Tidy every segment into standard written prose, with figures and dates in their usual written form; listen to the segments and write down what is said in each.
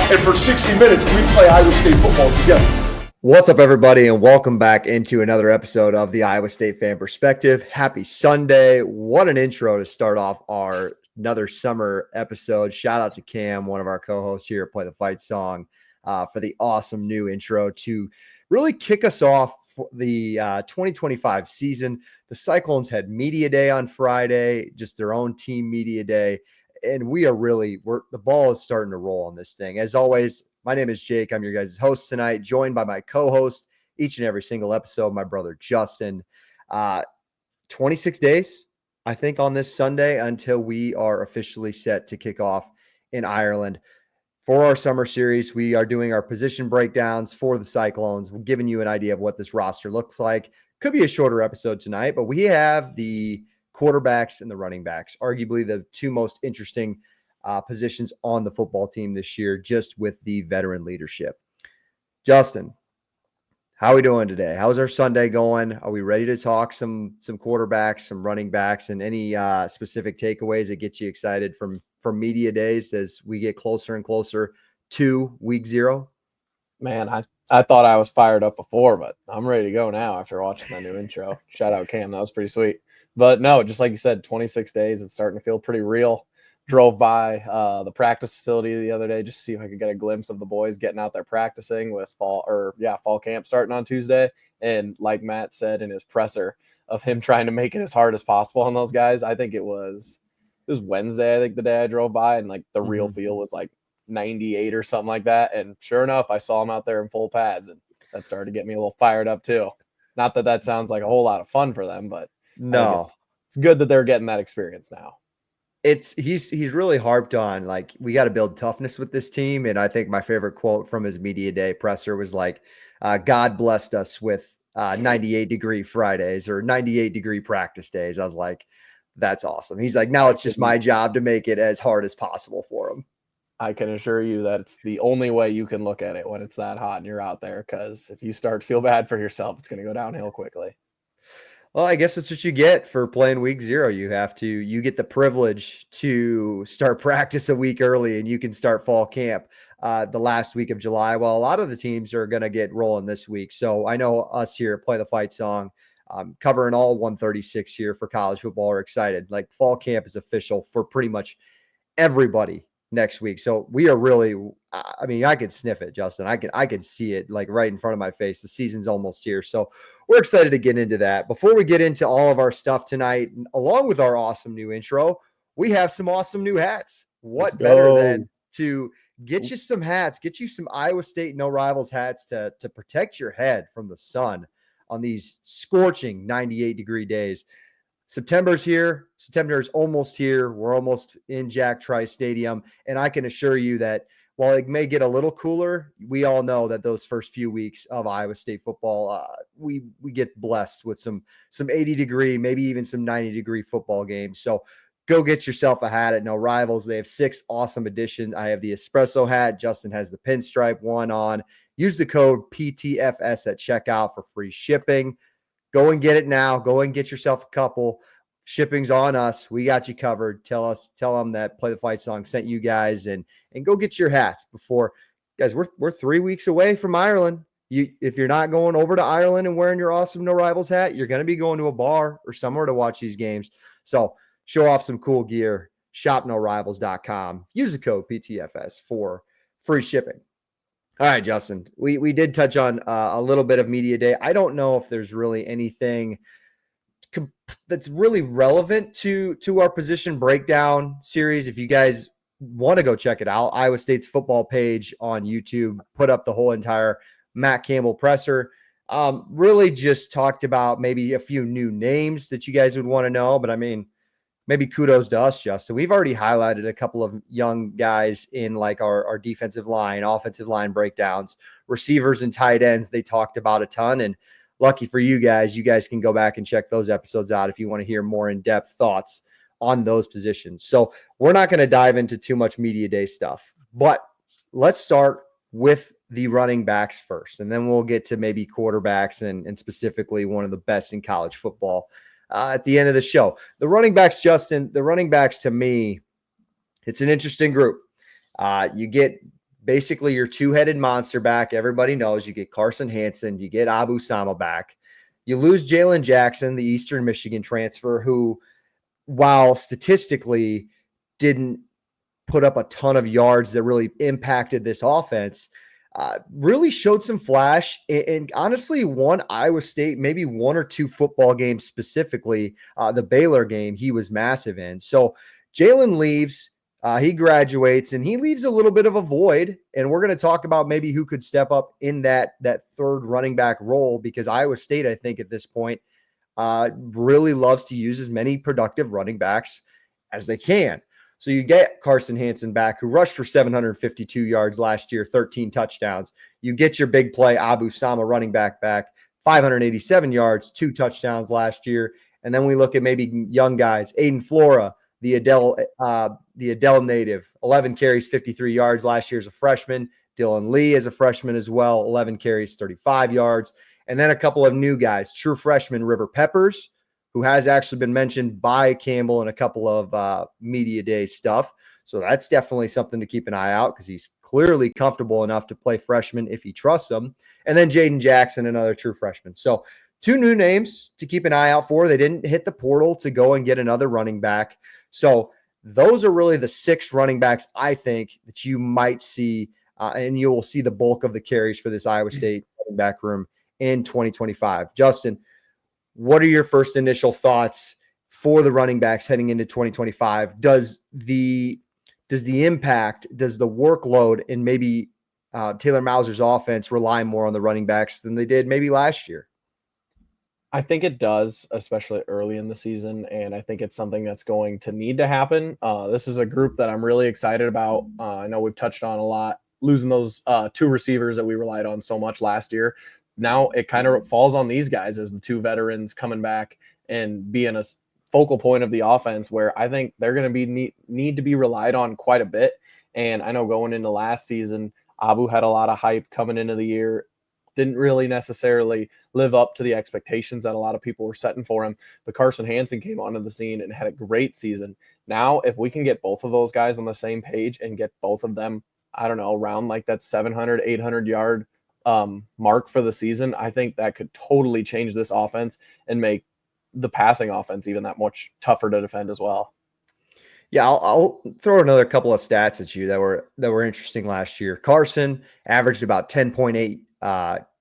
and for 60 minutes, we play Iowa State football together. What's up, everybody, and welcome back into another episode of the Iowa State Fan Perspective. Happy Sunday. What an intro to start off our another summer episode. Shout out to Cam, one of our co-hosts here at Play the Fight Song, for the awesome new intro to really kick us off for the 2025 season. The Cyclones had Media Day on Friday, just their own team Media Day, and the ball is starting to roll on this thing. As always, my name is Jake. I'm your guys' host tonight, joined by my co-host each and every single episode, my brother Justin. 26 days, I think, on this Sunday until we are officially set to kick off in Ireland. For our summer series, we are doing our position breakdowns for the Cyclones. We're giving you an idea of what this roster looks like. Could be a shorter episode tonight, but we have the quarterbacks and the running backs, arguably the two most interesting positions on the football team this year, just with the veteran leadership. Justin, how are we doing today? How's our Sunday going? Are we ready to talk some quarterbacks, some running backs, and any specific takeaways that get you excited from media days as we get closer and closer to week 0? Man, I thought I was fired up before, but I'm ready to go now after watching that new intro. Shout out Cam, that was pretty sweet. But no, just like you said, 26 days, it's starting to feel pretty real. Drove by the practice facility the other day just to see if I could get a glimpse of the boys getting out there practicing with fall camp starting on Tuesday. And like Matt said in his presser of him trying to make it as hard as possible on those guys, I think it was Wednesday, I think, the day I drove by, and like the real feel was like 98 or something like that. And sure enough, I saw him out there in full pads, and that started to get me a little fired up too. Not that sounds like a whole lot of fun for them, but no, it's good that they're getting that experience now. He's really harped on, like, we got to build toughness with this team. And I think my favorite quote from his media day presser was like, God blessed us with 98-degree Fridays or 98-degree practice days. I was like, that's awesome. He's like, now it's just my job to make it as hard as possible for him. I can assure you that it's the only way you can look at it when it's that hot and you're out there, because if you start to feel bad for yourself, it's going to go downhill quickly. Well, I guess that's what you get for playing week 0. You get the privilege to start practice a week early, and you can start fall camp the last week of July. Well, a lot of the teams are going to get rolling this week. So I know us here at Play the Fight Song, covering all 136 here for college football, are excited. Like, fall camp is official for pretty much everybody next week. So we are really, I mean, I could sniff it, Justin. I can see it like right in front of my face. The season's almost here. So we're excited to get into that. Before we get into all of our stuff tonight, along with our awesome new intro, we have some awesome new hats. What better than to get you some hats, get you some Iowa State No Rivals hats to protect your head from the sun on these scorching 98-degree days. September's here. September's almost here. We're almost in Jack Trice Stadium. And I can assure you that while it may get a little cooler, we all know that those first few weeks of Iowa State football, we get blessed with some 80-degree, maybe even some 90-degree football games. So go get yourself a hat at No Rivals. They have 6 awesome editions. I have the espresso hat. Justin has the pinstripe one on. Use the code PTFS at checkout for free shipping. Go and get it now. Go and get yourself a couple. Shipping's on us. We got you covered. Tell them that Play the Fight Song sent you guys, and go get your hats before, guys. We're 3 weeks away from Ireland. If you're not going over to Ireland and wearing your awesome No Rivals hat, you're going to be going to a bar or somewhere to watch these games. So show off some cool gear. ShopNoRivals.com. Use the code PTFS for free shipping. All right, Justin, we did touch on a little bit of media day. I don't know if there's really anything that's really relevant to our position breakdown series. If you guys want to go check it out, Iowa State's football page on YouTube put up the whole entire Matt Campbell presser. Really just talked about maybe a few new names that you guys would want to know. But I mean, maybe kudos to us, Justin. We've already highlighted a couple of young guys in like our defensive line, offensive line breakdowns, receivers and tight ends. They talked about a ton, and lucky for you guys can go back and check those episodes out if you want to hear more in-depth thoughts on those positions. So we're not going to dive into too much media day stuff, but let's start with the running backs first, and then we'll get to maybe quarterbacks and specifically one of the best in college football at the end of the show. The running backs, Justin, to me, it's an interesting group. You get basically your two-headed monster back. Everybody knows you get Carson Hansen, you get Abu Sama back. You lose Jalen Jackson, the Eastern Michigan transfer, who, while statistically didn't put up a ton of yards that really impacted this offense, really showed some flash and honestly won Iowa State maybe one or two football games specifically. The Baylor game, he was massive in. So Jalen leaves. He graduates and he leaves a little bit of a void. And we're going to talk about maybe who could step up in that third running back role, because Iowa State, I think at this point, really loves to use as many productive running backs as they can. So you get Carson Hansen back, who rushed for 752 yards last year, 13 touchdowns. You get your big play Abu Sama running back, 587 yards, 2 touchdowns last year. And then we look at maybe young guys, Aiden Flora, the Adele native, 11 carries, 53 yards last year as a freshman. Dylan Lee as a freshman as well, 11 carries, 35 yards. And then a couple of new guys, true freshman River Peppers, who has actually been mentioned by Campbell in a couple of media day stuff. So that's definitely something to keep an eye out, because he's clearly comfortable enough to play freshman if he trusts them. And then Jaden Jackson, another true freshman. So 2 new names to keep an eye out for. They didn't hit the portal to go and get another running back. So those are really the 6 running backs I think that you might see, and you will see the bulk of the carries for this Iowa State running back room in 2025. Justin, what are your first initial thoughts for the running backs heading into 2025? Does the impact, does the workload in maybe Taylor Mauser's offense rely more on the running backs than they did maybe last year? I think it does, especially early in the season, and I think it's something that's going to need to happen. This is a group that I'm really excited about. I know we've touched on a lot, losing those 2 receivers that we relied on so much last year. Now it kind of falls on these guys as the 2 veterans coming back and being a focal point of the offense, where I think they're going to be need to be relied on quite a bit. And I know going into last season, Abu had a lot of hype coming into the year. Didn't really necessarily live up to the expectations that a lot of people were setting for him. But Carson Hansen came onto the scene and had a great season. Now, if we can get both of those guys on the same page and get both of them, I don't know, around like that 700, 800 yard mark for the season, I think that could totally change this offense and make the passing offense even that much tougher to defend as well. Yeah, I'll throw another couple of stats at you that were interesting last year. Carson averaged about 10.8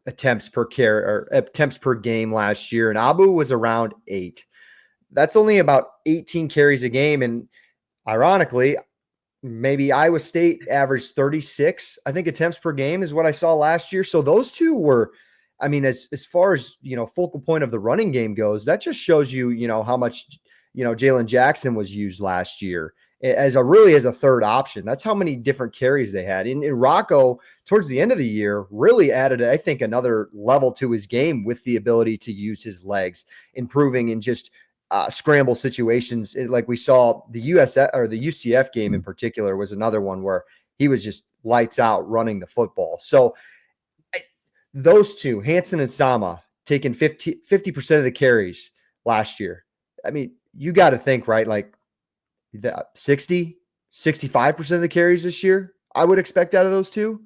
attempts per game last year, and Abu was around 8. That's only about 18 carries a game, and ironically, maybe Iowa State averaged 36, I think, attempts per game is what I saw last year. So those two were, I mean, as far as, focal point of the running game goes, that just shows you, how much, Jalen Jackson was used last year as a third option. That's how many different carries they had. And Rocco, towards the end of the year, really added, I think, another level to his game with the ability to use his legs, improving in just scramble situations. Like we saw the UCF game in particular was another one where he was just lights out running the football. So those two, Hansen and Sama, taking 50% of the carries last year. I mean, you got to think, right? Like 65% of the carries this year, I would expect out of those two.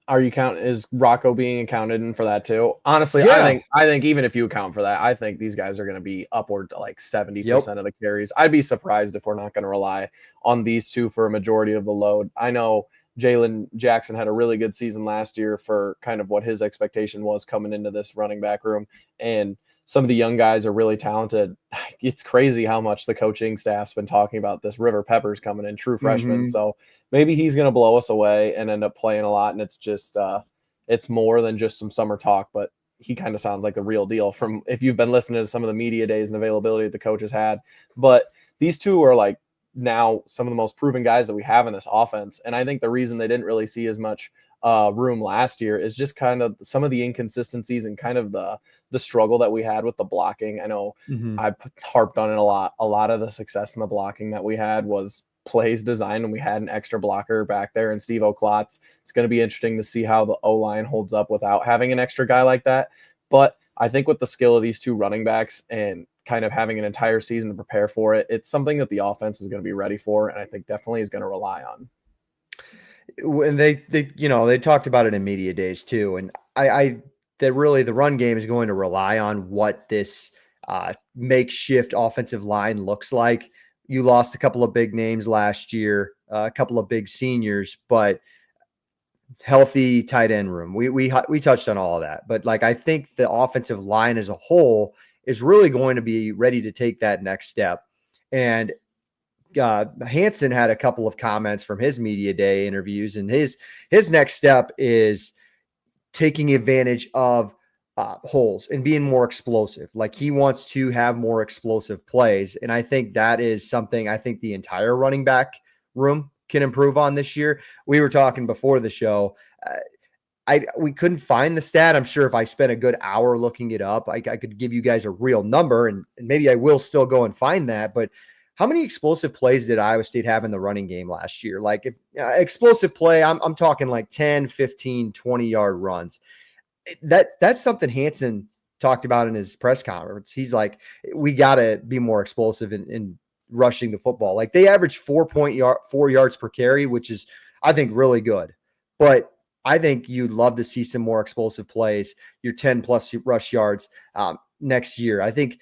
Is Rocco being accounted in for that too? Honestly, yeah. I think even if you account for that, I think these guys are going to be upward to like 70% of the carries. I'd be surprised if we're not going to rely on these two for a majority of the load. I know Jalen Jackson had a really good season last year for kind of what his expectation was coming into this running back room, and some of the young guys are really talented. It's crazy how much the coaching staff's been talking about this River Peppers coming in, true freshman. So maybe he's going to blow us away and end up playing a lot. And it's just, it's more than just some summer talk, but he kind of sounds like the real deal from if you've been listening to some of the media days and availability that the coaches had. But these two are like now some of the most proven guys that we have in this offense. And I think the reason they didn't really see as much room last year is just kind of some of the inconsistencies and kind of the struggle that we had with the blocking. I know I harped on it a lot. A lot of the success in the blocking that we had was plays designed when we had an extra blocker back there in Steve O'Klotz. It's going to be interesting to see how the O-line holds up without having an extra guy like that. But I think with the skill of these two running backs and kind of having an entire season to prepare for it, it's something that the offense is going to be ready for, and I think definitely is going to rely on. when they talked about it in media days too, and that really the run game is going to rely on what this makeshift offensive line looks like. You lost a couple of big names last year, a couple of big seniors, but healthy tight end room. We touched on all of that, but like I think the offensive line as a whole is really going to be ready to take that next step. And Hansen had a couple of comments from his media day interviews, and his next step is taking advantage of holes and being more explosive. Like he wants to have more explosive plays, and I think that is something I think the entire running back room can improve on this year. We were talking before the show. We couldn't find the stat. I'm sure if I spent a good hour looking it up, I could give you guys a real number, and maybe I will still go and find that. But how many explosive plays did Iowa State have in the running game last year? Like if explosive play, I'm talking like 10, 15, 20-yard runs. That's something Hansen talked about in his press conference. He's like, we got to be more explosive in rushing the football. Like they average 4 yards per carry, which is, I think, really good. But I think you'd love to see some more explosive plays, your 10 plus rush yards next year. I think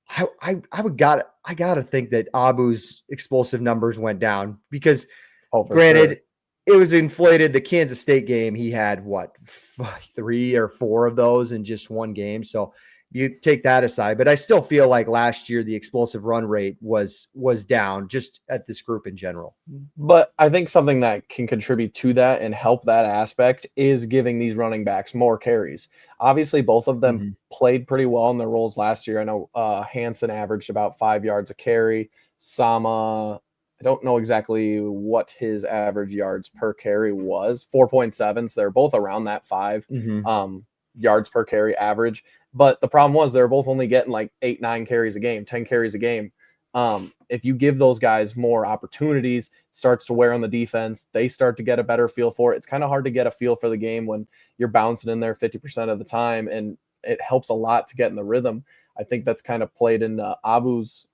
I gotta think that Abu's explosive numbers went down because granted, Sure. It was inflated. The Kansas State game, he had what 3 or 4 of those in just one game. So you take that aside, but I still feel like last year the explosive run rate was down just at this group in general. But I think something that can contribute to that and help that aspect is giving these running backs more carries. Obviously, both of them played pretty well in their roles last year. I know Hansen averaged about 5 yards a carry. Sama, I don't know exactly what his average yards per carry was, 4.7. So they're both around that 5 yards per carry average. But the problem was they're both only getting like 8, 9 carries a game, 10 carries a game. If you give those guys more opportunities, starts to wear on the defense, they start to get a better feel for it. It's kind of hard to get a feel for the game when you're bouncing in there 50% of the time, and it helps a lot to get in the rhythm. I think that's kind of played into Abu's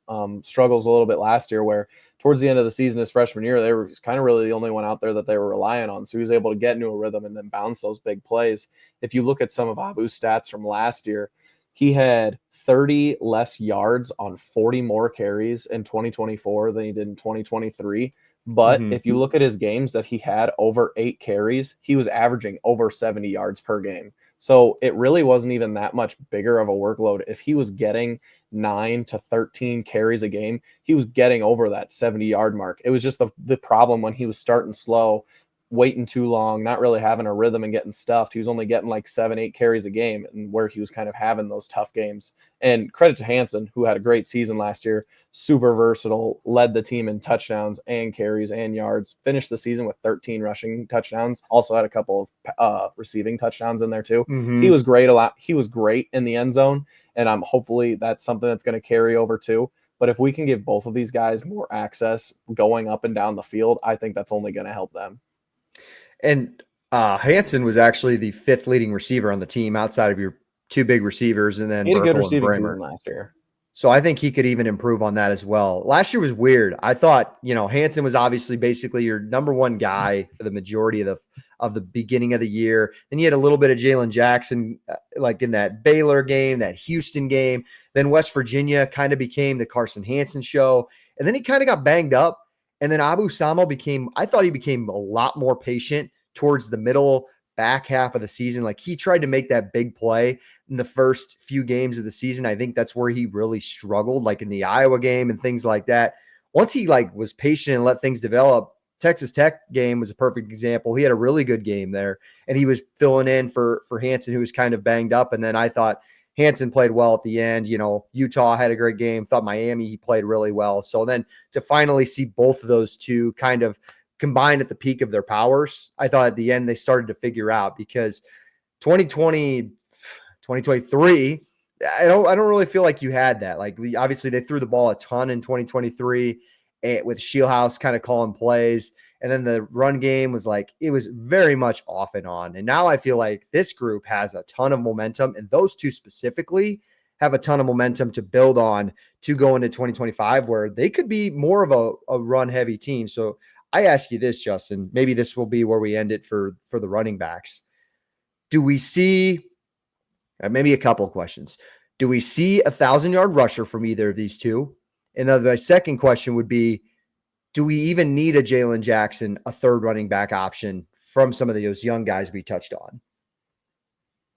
struggles a little bit last year, where towards the end of the season, his freshman year, they were kind of really the only one out there that they were relying on. So he was able to get into a rhythm and then bounce those big plays. If you look at some of Abu's stats from last year, he had 30 less yards on 40 more carries in 2024 than he did in 2023. But if you look at his games that he had over 8 carries, he was averaging over 70 yards per game. So it really wasn't even that much bigger of a workload. If he was getting 9 to 13 carries a game, he was getting over that 70-yard mark. It was just the problem when he was starting slow, waiting too long, not really having a rhythm and getting stuffed. He was only getting like 7, 8 carries a game, and where he was kind of having those tough games. And credit to Hansen, who had a great season last year, super versatile, led the team in touchdowns and carries and yards, finished the season with 13 rushing touchdowns, also had a couple of receiving touchdowns in there too. He was great He was great in the end zone, and hopefully that's something that's going to carry over too. But if we can give both of these guys more access going up and down the field, I think that's only going to help them. And Hansen was actually the 5th leading receiver on the team outside of your 2 big receivers, and then He had a good Burkle and receiving Bramer season last year. So I think he could even improve on that as well. Last year was weird. I thought, Hansen was obviously basically your number one guy for the majority of the beginning of the year. Then you had a little bit of Jalen Jackson, like in that Baylor game, that Houston game. Then West Virginia kind of became the Carson Hansen show. And then he kind of got banged up. And then Abu Samo I thought he became a lot more patient towards the middle back half of the season. Like he tried to make that big play in the first few games of the season. I think that's where he really struggled, like in the Iowa game and things like that. Once he was patient and let things develop, Texas Tech game was a perfect example. He had a really good game there, and he was filling in for Hansen, who was kind of banged up. And then I thought Hansen played well at the end. Utah had a great game. Thought Miami, he played really well. So then to finally see both of those two kind of combined at the peak of their powers, I thought at the end they started to figure out, because 2023, I don't really feel like you had that. Like obviously they threw the ball a ton in 2023 with Shieldhouse kind of calling plays. And then the run game was it was very much off and on. And now I feel like this group has a ton of momentum, and those two specifically have a ton of momentum to build on to go into 2025, where they could be more of a run heavy team. So I ask you this, Justin, maybe this will be where we end it for the running backs. Do we see maybe a couple of questions? Do we see a 1,000-yard rusher from either of these two? And then my second question would be, do we even need a Jalen Jackson, a third running back option from some of those young guys we touched on?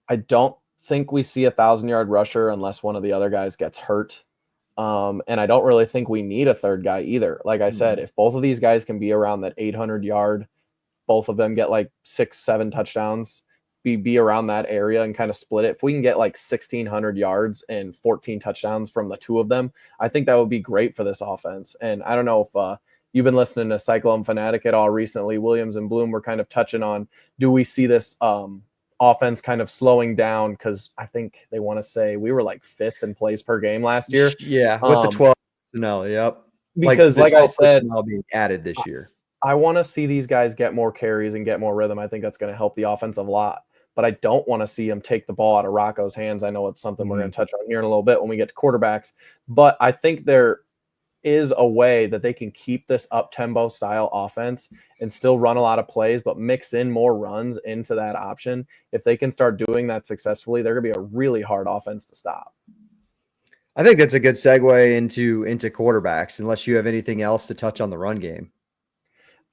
I don't think we see a 1,000-yard rusher unless one of the other guys gets hurt. And I don't really think we need a third guy either. Like I said, if both of these guys can be around that 800-yard, both of them get like 6-7 touchdowns, be around that area and kind of split it. If we can get like 1,600 yards and 14 touchdowns from the two of them, I think that would be great for this offense. And I don't know if you've been listening to Cyclone Fanatic at all recently. Williams and Bloom were kind of touching on, do we see this offense kind of slowing down? Because I think they want to say we were like 5th in plays per game last year. Yeah, with the 12 personnel, yep. Because like I said, being added this year. I want to see these guys get more carries and get more rhythm. I think that's going to help the offense a lot. But I don't want to see him take the ball out of Rocco's hands. I know it's something we're going to touch on here in a little bit when we get to quarterbacks. But I think there is a way that they can keep this up-tempo style offense and still run a lot of plays, but mix in more runs into that option. If they can start doing that successfully, they're going to be a really hard offense to stop. I think that's a good segue into quarterbacks, unless you have anything else to touch on the run game.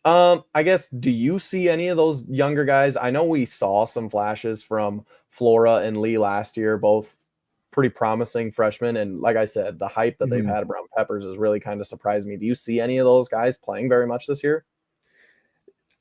I guess, do you see any of those younger guys? I know we saw some flashes from Flora and Lee last year, both pretty promising freshmen. And like I said, the hype that they've had around Peppers has really kind of surprised me. Do you see any of those guys playing very much this year?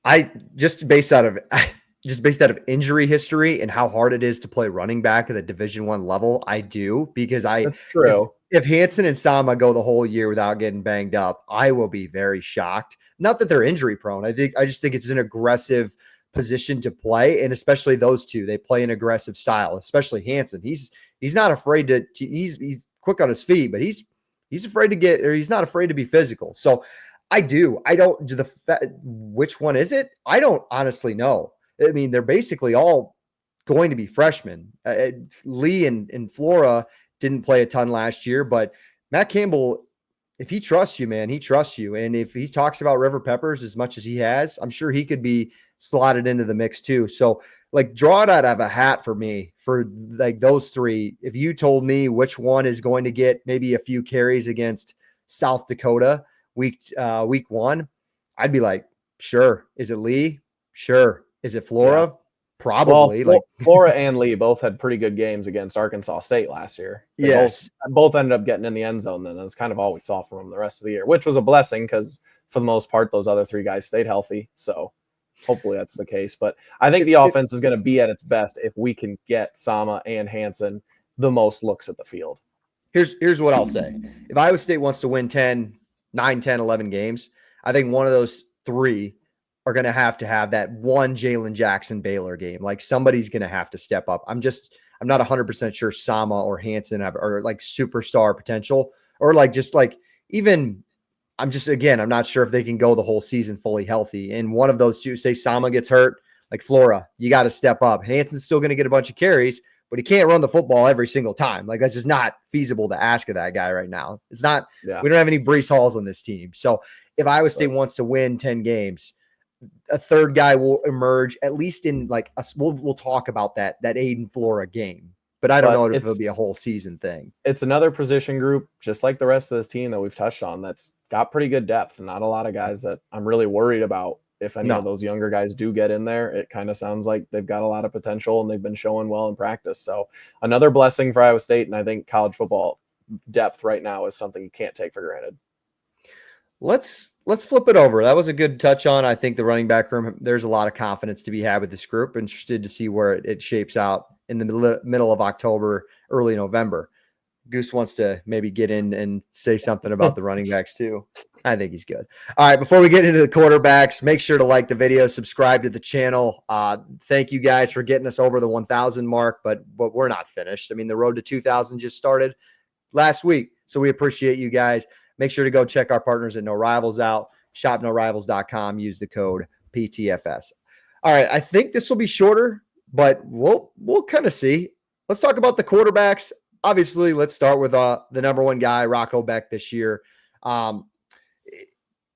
Just based out of injury history and how hard it is to play running back at the Division I level, I do, because That's true. If Hansen and Sama go the whole year without getting banged up, I will be very shocked. Not that they're injury prone. I just think it's an aggressive position to play, and especially those two, they play an aggressive style. Especially Hansen, he's not afraid to he's quick on his feet, but he's afraid to he's not afraid to be physical. So which one is it? I don't honestly know. I mean, they're basically all going to be freshmen. Lee and Flora didn't play a ton last year, but Matt Campbell, if he trusts you, man, he trusts you. And if he talks about River Peppers as much as he has, I'm sure he could be slotted into the mix too. So like, draw it out of a hat for me for like those three. If you told me which one is going to get maybe a few carries against South Dakota week 1, I'd be like, sure. Is it Lee? Sure. Is it Flora? Yeah. Probably. Well, Flora and Lee both had pretty good games against Arkansas State last year. They both ended up getting in the end zone then. That's kind of all we saw from them the rest of the year, which was a blessing because for the most part, those other three guys stayed healthy. So hopefully that's the case. But I think the offense is going to be at its best if we can get Sama and Hansen the most looks at the field. Here's what I'll say. If Iowa State wants to win 9, 10, 11 games, I think one of those three are going to have that one Jalen Jackson Baylor game. Like, somebody's going to have to step up. I'm not 100% sure Sama or Hansen are like superstar potential, or like, just like, even I'm not sure if they can go the whole season fully healthy. And one of those two, say Sama gets hurt, like Flora, you got to step up. Hansen's still going to get a bunch of carries, but he can't run the football every single time. Like, that's just not feasible to ask of that guy right now. It's not, we don't have any Breece Halls on this team. So if Iowa State wants to win 10 games, a third guy will emerge, at least in like we'll talk about that Aiden Flora game, but I don't know if it'll be a whole season thing. It's another position group, just like the rest of this team that we've touched on, that's got pretty good depth. Not a lot of guys that I'm really worried about. If any of those younger guys do get in there, it kind of sounds like they've got a lot of potential and they've been showing well in practice. So another blessing for Iowa State. And I think college football depth right now is something you can't take for granted. Let's flip it over. That was a good touch on. I think the running back room, there's a lot of confidence to be had with this group. Interested to see where it shapes out in the middle of October, early November. Goose wants to maybe get in and say something about the running backs too. I think he's good. All right, before we get into the quarterbacks, make sure to like the video, subscribe to the channel. Thank you guys for getting us over the 1,000 mark, but we're not finished. I mean, the road to 2,000 just started last week, so we appreciate you guys. Make sure to go check our partners at No Rivals out, shopnorivals.com. Use the code PTFS. All right, I think this will be shorter, but we'll kind of see. Let's talk about the quarterbacks. Obviously, let's start with the number one guy, Rocco Becht, this year.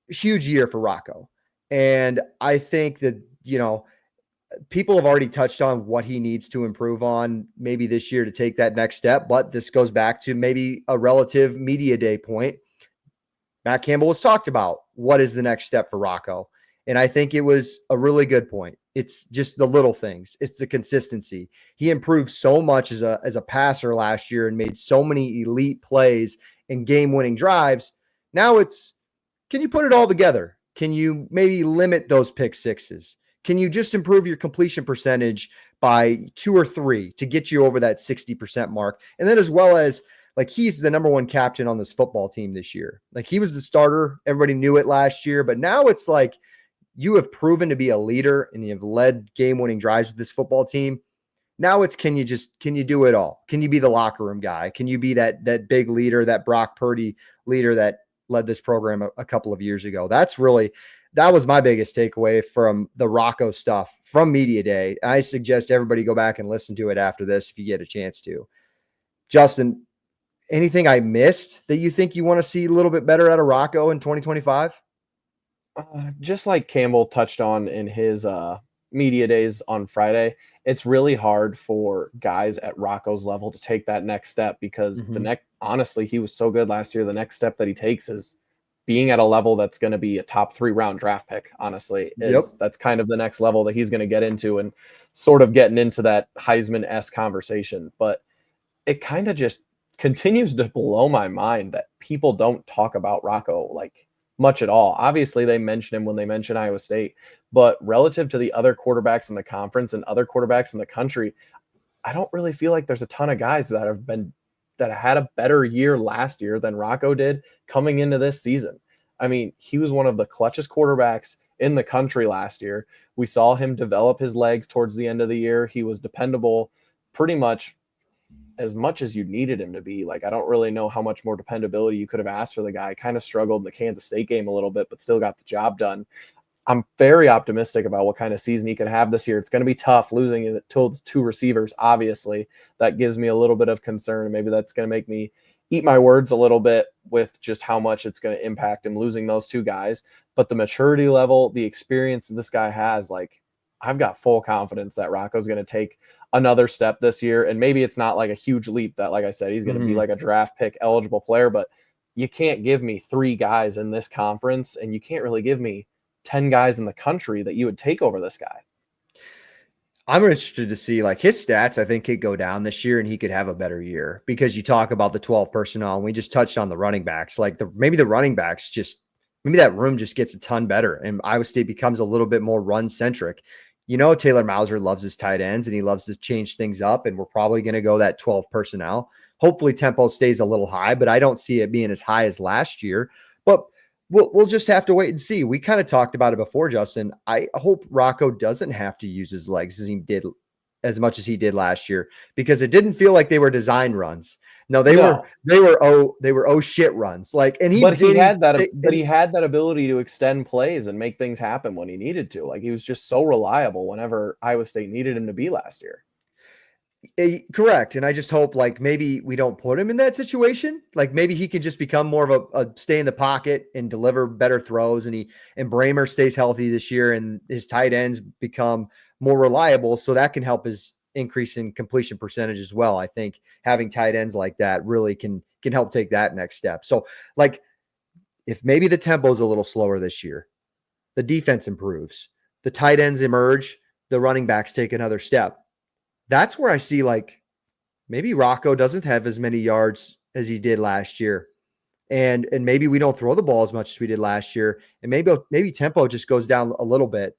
Huge year for Rocco. And I think that, people have already touched on what he needs to improve on maybe this year to take that next step. But this goes back to maybe a relative media day point. Matt Campbell was talked about. What is the next step for Rocco? And I think it was a really good point. It's just the little things. It's the consistency. He improved so much as a passer last year and made so many elite plays and game-winning drives. Now it's, can you put it all together? Can you maybe limit those pick sixes? Can you just improve your completion percentage by 2 or 3 to get you over that 60% mark? And then as well as, like, he's the number 1 captain on this football team this year. Like, he was the starter. Everybody knew it last year, but now it's like you have proven to be a leader and you've led game-winning drives with this football team. Now it's, can you do it all? Can you be the locker room guy? Can you be that big leader, that Brock Purdy leader that led this program a couple of years ago? That was my biggest takeaway from the Rocco stuff from Media Day. I suggest everybody go back and listen to it after this if you get a chance to. Justin, anything I missed that you think you want to see a little bit better out of Rocco in 2025? Just like Campbell touched on in his media days on Friday, it's really hard for guys at Rocco's level to take that next step because honestly, he was so good last year. The next step that he takes is being at a level that's going to be a top 3 round draft pick. Honestly, that's kind of the next level that he's going to get into and sort of getting into that Heisman-esque conversation. But it kind of just continues to blow my mind that people don't talk about Rocco like much at all. Obviously, they mention him when they mention Iowa State, but relative to the other quarterbacks in the conference and other quarterbacks in the country, I don't really feel like there's a ton of guys that had a better year last year than Rocco did coming into this season. I mean, he was one of the clutchest quarterbacks in the country last year. We saw him develop his legs towards the end of the year. He was dependable pretty much as you needed him to be. Like, I don't really know how much more dependability you could have asked for the guy. Kind of struggled in the Kansas State game a little bit, but still got the job done. I'm very optimistic about what kind of season he can have this year. It's going to be tough losing to 2 receivers, obviously. That gives me a little bit of concern. Maybe that's going to make me eat my words a little bit with just how much it's going to impact him losing those 2 guys. But the maturity level, the experience that this guy has, like, I've got full confidence that Rocco's going to take another step this year. And maybe it's not like a huge leap that, like I said, he's going to be like a draft pick eligible player, but you can't give me 3 guys in this conference and you can't really give me 10 guys in the country that you would take over this guy. I'm interested to see, like, his stats. I think could go down this year and he could have a better year because you talk about the 12 personnel and we just touched on the running backs. Like, maybe the running backs maybe that room just gets a ton better and Iowa State becomes a little bit more run centric. Taylor Mauser loves his tight ends and he loves to change things up, and we're probably going to go that 12 personnel. Hopefully tempo stays a little high, but I don't see it being as high as last year. But we'll just have to wait and see. We kind of talked about it before, Justin. I hope Rocco doesn't have to use his legs as much as he did last year, because it didn't feel like they were design runs. No, they were oh shit runs. Like, and he had that ability to extend plays and make things happen when he needed to. Like, he was just so reliable whenever Iowa State needed him to be last year. Correct. And I just hope, like, maybe we don't put him in that situation. Like, maybe he can just become more of a stay in the pocket and deliver better throws. And Bramer stays healthy this year and his tight ends become more reliable. So that can help his increase in completion percentage as well. I think having tight ends like that really can help take that next step. So, like, if maybe the tempo is a little slower this year, the defense improves, the tight ends emerge, the running backs take another step. That's where I see, like, maybe Rocco doesn't have as many yards as he did last year. And maybe we don't throw the ball as much as we did last year. And maybe tempo just goes down a little bit,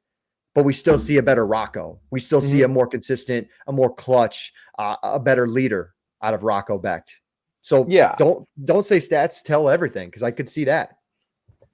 but we still see a better Rocco. We still see a more consistent, a more clutch, a better leader out of Rocco Becht. So yeah, don't say stats tell everything, because I could see that.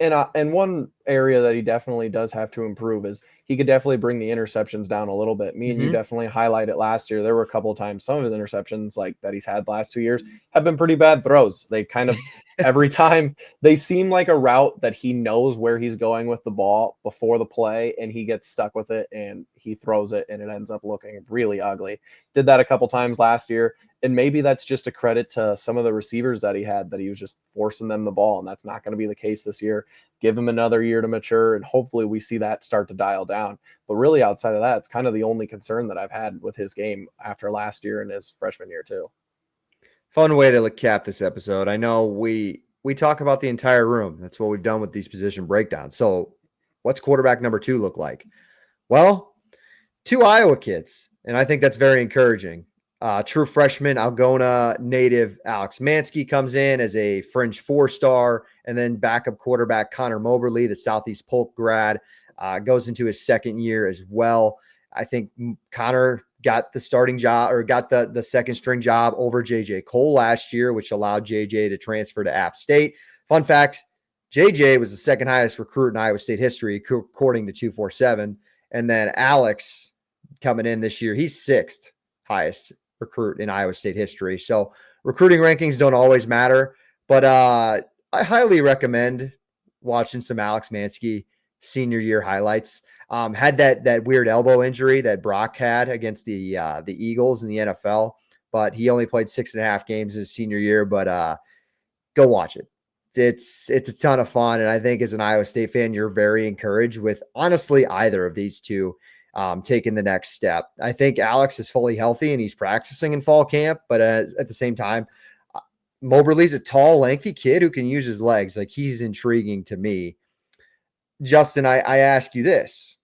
And one area that he definitely does have to improve is he could definitely bring the interceptions down a little bit. Me and you definitely highlighted last year. There were a couple of times some of his interceptions, like, that he's had last 2 years, have been pretty bad throws. They kind of every time they seem like a route that he knows where he's going with the ball before the play, and he gets stuck with it and he throws it and it ends up looking really ugly. Did that a couple times last year. And maybe that's just a credit to some of the receivers that he had, that he was just forcing them the ball. And that's not going to be the case this year. give him another year to mature, and hopefully we see that start to dial down. But really, outside of that, it's kind of the only concern that I've had with his game after last year and his freshman year too. Fun way to cap this episode. I know we talk about the entire room. That's what we've done with these position breakdowns. So what's quarterback number 2 look like? Well, 2 Iowa kids, and I think that's very encouraging. True freshman Algona native Alex Mansky comes in as a fringe 4-star, and then backup quarterback Connor Moberly, the Southeast Polk grad, goes into his second year as well. I think Connor got the starting job, or got the second string job over JJ Cole last year, which allowed JJ to transfer to App State. Fun fact, JJ was the second highest recruit in Iowa State history, according to 247. And then Alex coming in this year, he's 6th highest recruit in Iowa State history. So recruiting rankings don't always matter, but I highly recommend watching some Alex Mansky senior year highlights. Had that weird elbow injury that Brock had against the Eagles in the NFL, but he only played 6.5 games his senior year. But go watch it. It's a ton of fun, and I think as an Iowa State fan, you're very encouraged with honestly either of these two taking the next step. I think Alex is fully healthy and he's practicing in fall camp, but at the same time, Moberly's a tall, lengthy kid who can use his legs. Like, he's intriguing to me. Justin, I ask you this.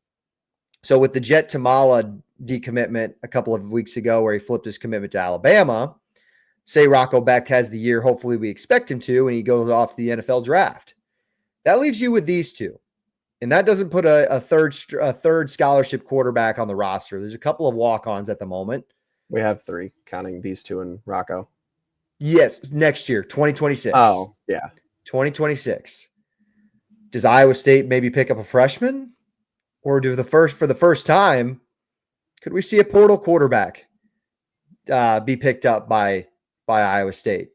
So with the Jet Tamala decommitment a couple of weeks ago, where he flipped his commitment to Alabama, say Rocco Becht has the year hopefully we expect him to, and he goes off the NFL draft. That leaves you with these two. And that doesn't put a third scholarship quarterback on the roster. There's a couple of walk-ons at the moment. We have 3, counting these 2 and Rocco. Yes, next year, 2026. Oh, yeah. 2026. Does Iowa State maybe pick up a freshman? Or for the first time, could we see a portal quarterback be picked up by Iowa State?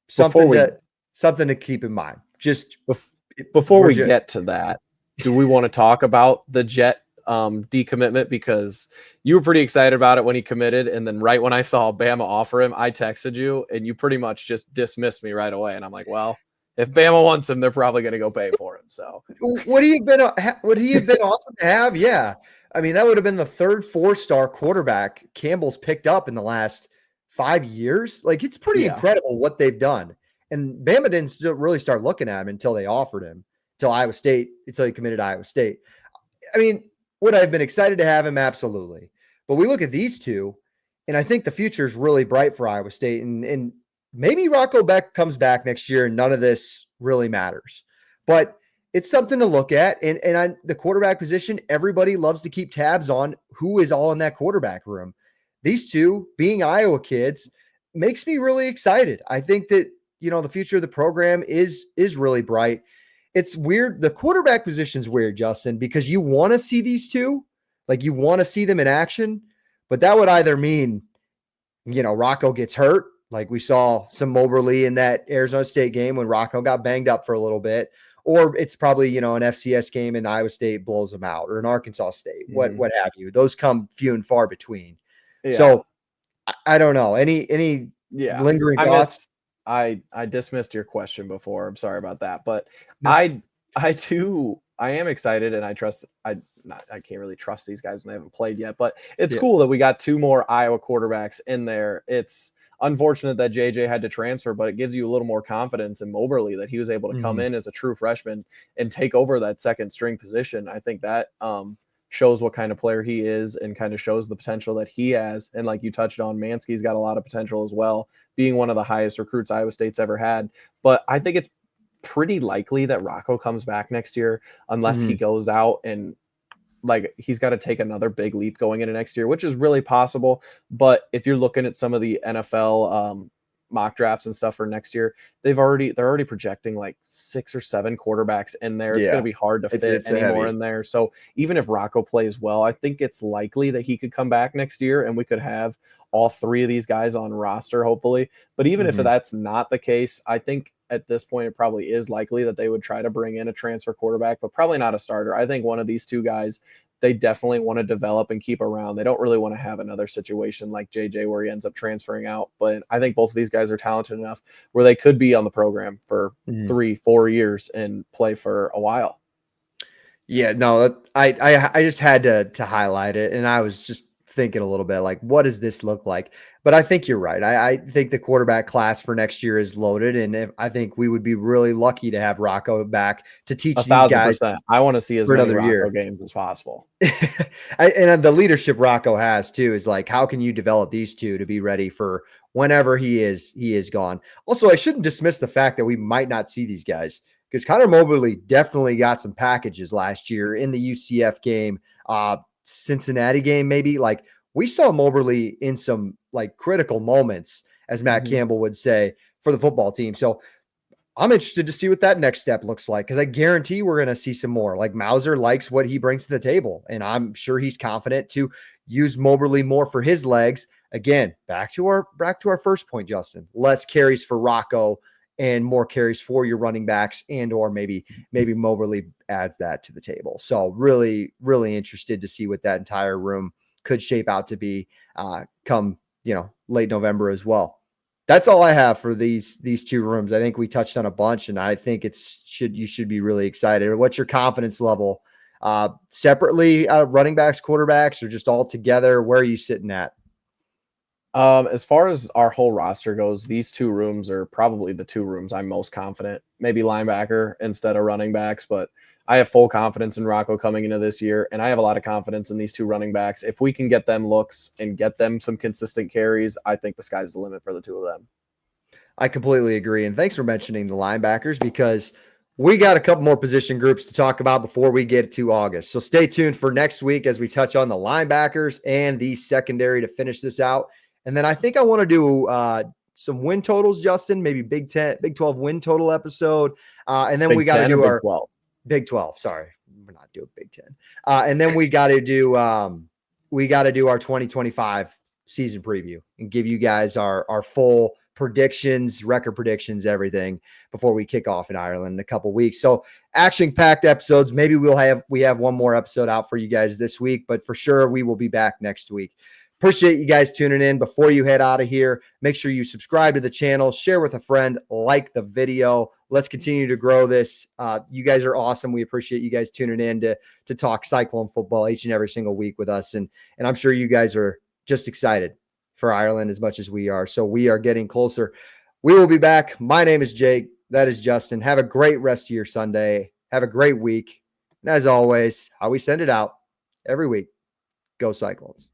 Something to keep in mind. Just before we get to that, do we want to talk about the Jet decommitment? Because you were pretty excited about it when he committed, and then right when I saw Bama offer him, I texted you, and you pretty much just dismissed me right away. And I'm like, well, if Bama wants him, they're probably going to go pay for him. So would he have been awesome to have? Yeah. I mean, that would have been the third 4-star quarterback Campbell's picked up in the last 5 years. Like, it's pretty incredible what they've done. And Bama didn't really start looking at him until they offered him, until he committed to Iowa State. I mean, would I have been excited to have him? Absolutely. But we look at these two, and I think the future is really bright for Iowa State. And maybe Rocco Becht comes back next year and none of this really matters. But it's something to look at. And on the quarterback position, everybody loves to keep tabs on who is all in that quarterback room. These two, being Iowa kids, makes me really excited. I think that, the future of the program is really bright. It's weird. The quarterback position's weird, Justin, because you want to see these two, like, you want to see them in action, but that would either mean, Rocco gets hurt, like we saw some Moberly in that Arizona State game when Rocco got banged up for a little bit, or it's probably, an FCS game and Iowa State blows them out, or an Arkansas State, what have you. Those come few and far between. Yeah. So I don't know. Any lingering thoughts? I dismissed your question before. I'm sorry about that, but no. I am excited, and I can't really trust these guys when they haven't played yet, but it's cool that we got 2 more Iowa quarterbacks in there. It's unfortunate that JJ had to transfer, but it gives you a little more confidence in Moberly that he was able to come in as a true freshman and take over that second string position. I think that shows what kind of player he is and kind of shows the potential that he has. And like you touched on, Mansky's got a lot of potential as well, being one of the highest recruits Iowa State's ever had. But I think it's pretty likely that Rocco comes back next year, unless he goes out and he's got to take another big leap going into next year, which is really possible. But if you're looking at some of the NFL mock drafts and stuff for next year, they're already projecting like 6 or 7 quarterbacks in there. It's going to be hard to fit any more in there. So even if Rocco plays well, I think it's likely that he could come back next year and we could have all 3 of these guys on roster, hopefully. But even if that's not the case, I think at this point, it probably is likely that they would try to bring in a transfer quarterback, but probably not a starter. I think one of these 2 guys they definitely want to develop and keep around. They don't really want to have another situation like JJ where he ends up transferring out. But I think both of these guys are talented enough where they could be on the program for 3-4 years and play for a while. Yeah, no, I just had to highlight it, and I was just thinking a little bit like, what does this look like? But I think you're right. I think the quarterback class for next year is loaded, and I think we would be really lucky to have Rocco back to teach these guys 1,000%. I want to see as many Rocco games as possible. And the leadership Rocco has too is like, how can you develop these two to be ready for whenever he is gone? Also, I shouldn't dismiss the fact that we might not see these guys, because Connor Moberly definitely got some packages last year in the UCF game, Cincinnati game, maybe. Like, we saw Moberly in some like critical moments, as Matt Campbell would say, for the football team. So I'm interested to see what that next step looks like, because I guarantee we're going to see some more. Like, Mauser likes what he brings to the table, and I'm sure he's confident to use Moberly more for his legs. Again, back to our first point, Justin. Less carries for Rocco and more carries for your running backs, and or maybe Moberly adds that to the table. So really, really interested to see what that entire room could shape out to be come, late November as well. That's all I have for these two rooms. I think we touched on a bunch, and I think you should be really excited. What's your confidence level separately, running backs, quarterbacks, or just all together? Where are you sitting at? As far as our whole roster goes, these two rooms are probably the two rooms I'm most confident. Maybe linebacker instead of running backs, but I have full confidence in Rocco coming into this year, and I have a lot of confidence in these two running backs. If we can get them looks and get them some consistent carries, I think the sky's the limit for the two of them. I completely agree, and thanks for mentioning the linebackers, because we got a couple more position groups to talk about before we get to August. So stay tuned for next week as we touch on the linebackers and the secondary to finish this out. And then I think I want to do some win totals, Justin, maybe Big 12 win total episode. And then we got to do our Big 12. Sorry, we're not doing Big 10. And then we got to do our 2025 season preview and give you guys our full predictions, record predictions, everything before we kick off in Ireland in a couple weeks. So action-packed episodes. Maybe we have one more episode out for you guys this week, but for sure we will be back next week. Appreciate you guys tuning in. Before you head out of here, make sure you subscribe to the channel, share with a friend, like the video. Let's continue to grow this. You guys are awesome. We appreciate you guys tuning in to talk Cyclone football each and every single week with us. And I'm sure you guys are just excited for Ireland as much as we are. So we are getting closer. We will be back. My name is Jake. That is Justin. Have a great rest of your Sunday. Have a great week. And as always, how we send it out every week, go Cyclones.